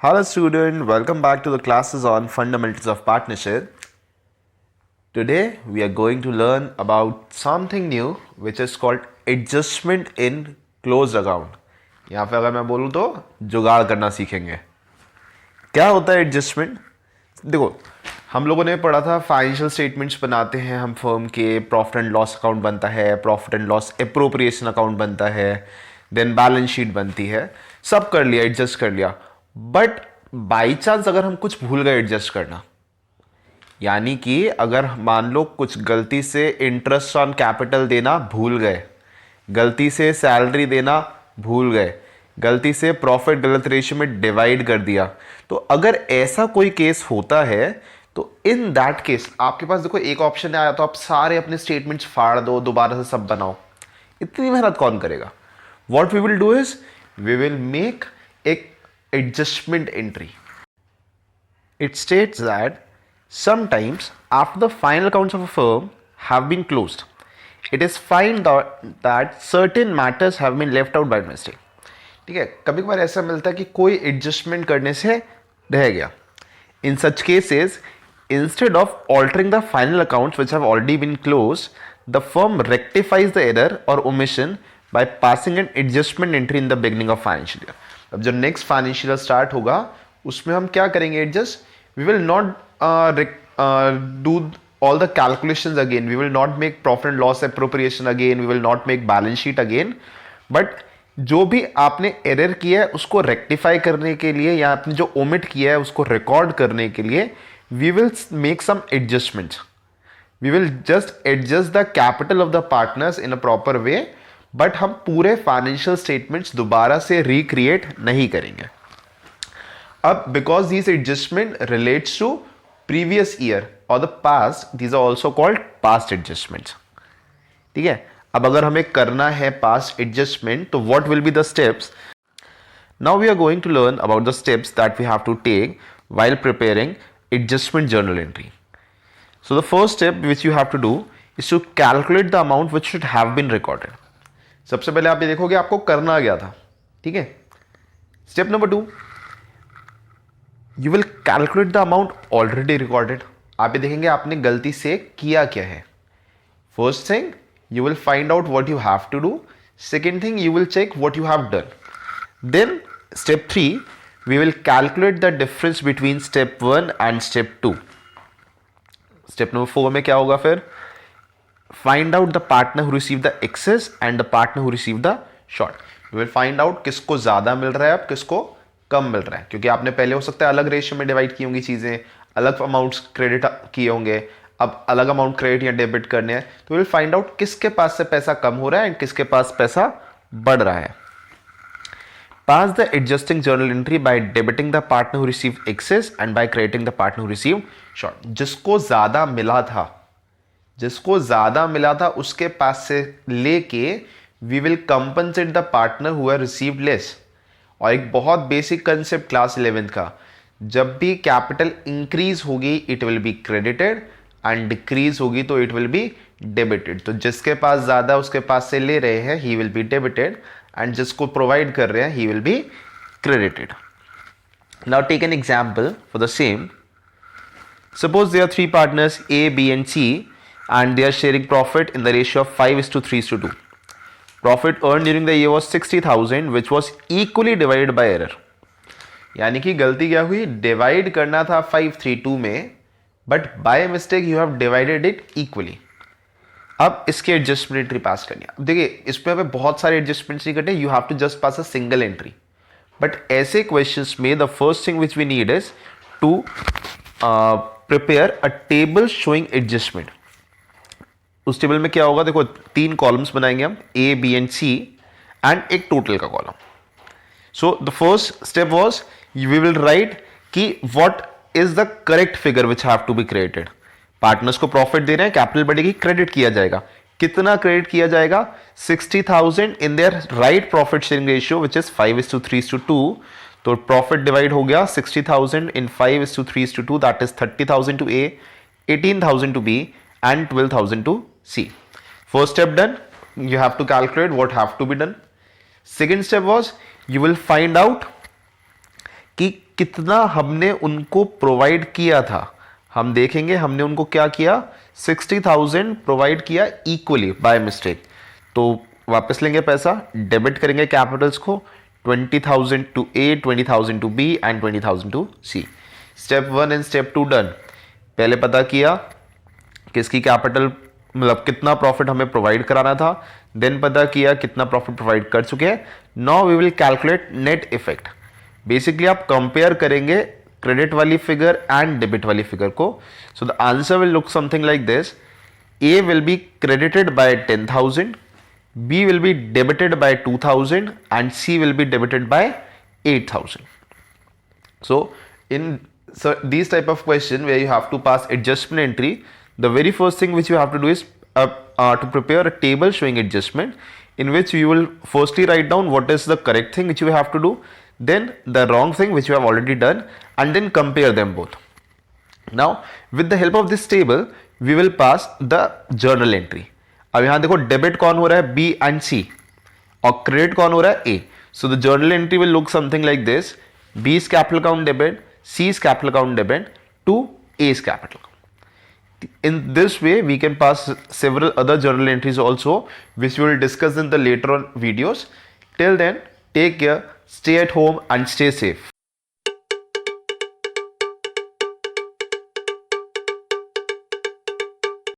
Hello student, welcome back to the classes on fundamentals of partnership. Today we are going to learn about something new which is called adjustment in closed account. यहाँ पे अगर मैं बोलूँ तो जुगाड़ करना सीखेंगे. क्या होता है एडजस्टमेंट? देखो, हम लोगों ने पढ़ा था फाइनेंशियल स्टेटमेंट्स बनाते हैं हम फर्म के, प्रॉफिट एंड लॉस अकाउंट बनता है, profit and loss appropriation account बनता है, देन बैलेंस शीट बनती है, सब कर लिया, एडजस्ट कर लिया. बट बाई चांस अगर हम कुछ भूल गए एडजस्ट करना, यानी कि अगर मान लो कुछ गलती से इंटरेस्ट ऑन कैपिटल देना भूल गए, गलती से सैलरी देना भूल गए, गलती से प्रॉफिट गलत रेशियो में डिवाइड कर दिया, तो अगर ऐसा कोई केस होता है तो इन दैट केस आपके पास देखो एक ऑप्शन आया तो आप सारे अपने स्टेटमेंट्स फाड़ दो, दोबारा से सब बनाओ. इतनी मेहनत कौन करेगा? What we will do is we will make एक adjustment entry. It states that sometimes after the final accounts of a firm have been closed, it is found that certain matters have been left out by mistake. ठीक है, कभी कभार ऐसा मिलता है कि कोई एडजस्टमेंट करने से रह गया. In such cases, instead of altering the final accounts which have already been closed, the firm rectifies the error or omission by passing an adjustment entry in the beginning of financial year. अब जो next financial start होगा उसमें हम क्या करेंगे adjust. We will not do all the calculations again, we will not make profit and loss appropriation again, we will not make balance sheet again, but जो भी आपने एरर किया है उसको रेक्टिफाई करने के लिए या आपने जो ओमिट किया है उसको रिकॉर्ड करने के लिए we will make some adjustments. We will just adjust the capital of the partners in a proper way, but हम पूरे फाइनेंशियल स्टेटमेंट्स दोबारा से रिक्रिएट नहीं करेंगे. अब because this adjustment relates to previous year और the past, these are also called past adjustments. ठीक है, अब अगर हमें करना है पास्ट एडजस्टमेंट तो what will be the steps? Now we are going to learn about the steps that we have to take while preparing adjustment journal entry. So the first step which you have to do is to calculate the amount which should have been recorded. सबसे पहले आप ये देखोगे आपको करना गया था. ठीक है, step number 2, you will calculate the amount already recorded. आप ये देखेंगे आपने गलती से किया क्या है. First thing you will find out what you have to do. Second thing you will check what you have done. Then step 3, we will calculate the difference between step 1 and step 2. Step number 4 में क्या होगा फिर? Find out the partner who received the excess and the partner who received the short. You will find out किसको ज़्यादा मिल रहा है, अब किसको कम मिल रहा है, क्योंकि आपने पहले हो सकता है अलग रेशियो में डिवाइड की होंगी चीज़ें, अलग अमाउंट्स क्रेडिट किए होंगे, अब अलग अमाउंट क्रेडिट या डेबिट करने हैं, तो विल फाइंड आउट किसके पास से पैसा कम हो रहा है एंड किसके पास पैसा बढ़ रहा है. Pass the adjusting journal entry by debiting the partner who received excess and by crediting the partner who received short. जिसको ज़्यादा मिला था, जिसको ज्यादा मिला था उसके पास से लेके we will compensate the partner who have received less. और एक बहुत बेसिक कंसेप्ट क्लास 11th का, जब भी कैपिटल इंक्रीज होगी it will be credited and decrease होगी तो इट विल बी डेबिटेड. तो जिसके पास ज्यादा उसके पास से ले रहे हैं he will be debited and जिसको प्रोवाइड कर रहे हैं he will be credited. Now take an example for the same. Suppose there are 3 partners A, B and C and they are sharing profit in the ratio of 5:3:2. Profit earned during the year was 60,000 which was equally divided by error. यानी कि गलती क्या हुई, divide करना था 5:3:2 में but by mistake you have divided it equally. अब इसके एडजस्टमेंट एंट्री पास करनी है. देखिए इसमें हमें बहुत सारे एडजस्टमेंट्स नहीं करते, you have to just pass a single entry. But ऐसे क्वेश्चंस में the first thing which we need is to prepare a table showing adjustment. उस टेबल में क्या होगा, देखो 3 कॉलम्स बनाएंगे हम, A, B and C and एक टोटल का column. So the first step was we will write कि what is the correct figure which have to be credited. Partners को प्रॉफिट दे रहे हैं, कैपिटल बढ़ेगी, क्रेडिट किया जाएगा. कितना क्रेडिट किया जाएगा? 60,000 in their right profit sharing ratio which is 5:3:2. तो प्रॉफिट डिवाइड हो गया 60,000 in 5:3:2, that is 30,000 to A, 18,000 to B and 12,000 to C. First step done, you have to calculate what have to be done. Second step was you will find out कि कितना हमने उनको provide किया था। हम देखेंगे हमने उनको क्या किया, 60,000 प्रोवाइड किया इक्वली बाय मिस्टेक। तो वापस लेंगे पैसा, डेबिट करेंगे कैपिटल्स को, 20,000 to A, 20,000 to B and 20,000 to C. Step 1 and step 2 done. पहले पता किया किसकी कैपिटल, मतलब कितना प्रॉफिट हमें प्रोवाइड कराना था, देन पता किया कितना प्रॉफिट प्रोवाइड कर चुके हैं। Now we will calculate net effect. Basically आप कंपेयर करेंगे क्रेडिट वाली फिगर एंड डेबिट वाली फिगर को। So the answer will look something like this, A will be credited by 10,000, B will be debited by 2,000 and C will be debited by 8,000. So these type of question where you have to pass adjustment entry, the very first thing which you have to do is to prepare a table showing adjustment, in which you will firstly write down what is the correct thing which you have to do, then the wrong thing which you have already done, and then compare them both. Now with the help of this table we will pass the journal entry. अब यहां देखो debit कौन हो रहा है, B and सी, और credit कौन हो रहा है, A. So the journal entry will look something like this, B is capital account debit, C is capital account debit to A is capital account. In this way we can pass several other journal entries also, which we will discuss in the later on videos. Till then, take care, stay at home and stay safe.